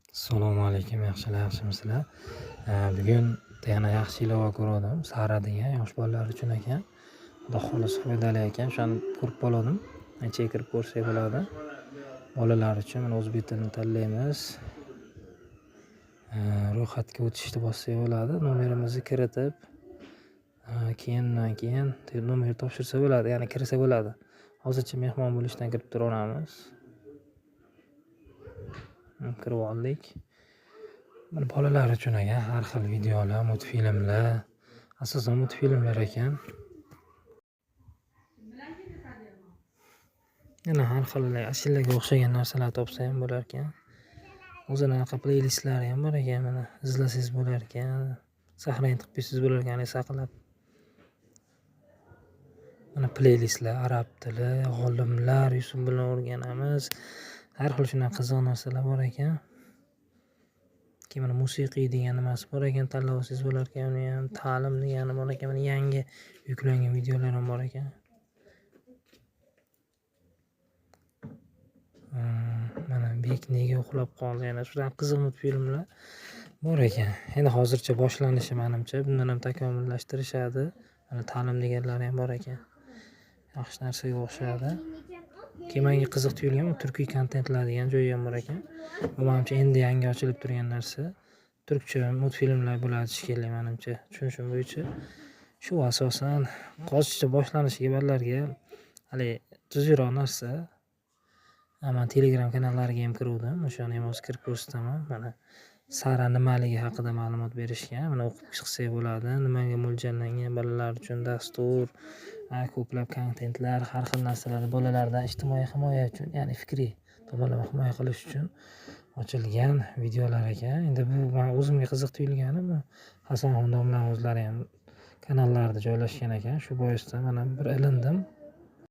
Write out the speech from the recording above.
Assalomu alaykum, yaxshimisizlar? Bugun yana yaxshi ilova ko'rdim. Sara degan yosh bolalar uchun ekan. Xudo xohlasa foydali ekan. O'shani ko'rib qoldim. Nechaga kirib ko'rsak bo'ladi. Bolalar uchun mana o'zbek tilini tanlaymiz. Ro'yxatga o'tishni bossak bo'ladi. Nomerimizni kiritib, keyin nomer topshirsa bo'ladi, ya'ni kirsa bo'ladi. Hozircha mehmon bo'lishdan kirib turaveramiz. Kirib oldik. Mana bolalar uchun ekan, har xil videolar, multfilmlar, asosan multfilmlar ekan. Yana har xil ashillaga o'xshagan narsalar topsa ham bo'lar ekan. O'zini anaqa playlistlari ham bor ekan, mana izlasangiz bo'lar ekan. Saqlanib qo'ysangiz bo'lar ekan, saqlab. Mana playlistlar, arab tili, olimlar, Yusuf bilan o'rganamiz. Har xil shunaqa qiziq narsalar bor ekan. Keyin mana musiqiy degan nimasi bor ekan, tanlab olsangiz bo'lar ekan. Uni ham ta'lim degani bor ekan. Mana yangi yuklangan videolar ham bor ekan. Mana Bek nega uxlab qoldi, yana shunaqa qiziq multfilmlar bor ekan. Endi hozircha boshlanishi menimcha, bundan ham takomillashtirishadi. Mana ta'lim deganlari ham bor ekan. Yaxshi narsaga o'xshadi. Keyin menga qiziq tuyulgan turkiy kontentlar degan joyi ham bor ekan. Bu menimcha endi yangi ochilib turgan narsa. Turkcha multfilmlar bo'ladi shekilli menimcha, tushunishim bo'yicha. Shu asosan hozircha boshlanishiga ballarga hali tuzukroq narsa. Men Telegram kanallariga ham kiruvdim. O'shani ham hozir kirib ko'rsataman. Mana Sara nimaligi haqida ma'lumot berishgan. Mana o'qib chiqsak bo'ladi. Nimaga mo'ljallangan bolalar uchun dastur, ko'plab kontentlar, har xil narsalar bolalardan ijtimoiy himoya uchun, ya'ni fikriy tomonlama himoya qilish uchun ochilgan videolar ekan. Endi bu men o'zimga qiziq tuyulgani bu Hasanxon domlaning o'zlari ham kanallarida joylashgan ekan. Shu boisdan mana bir ilindim.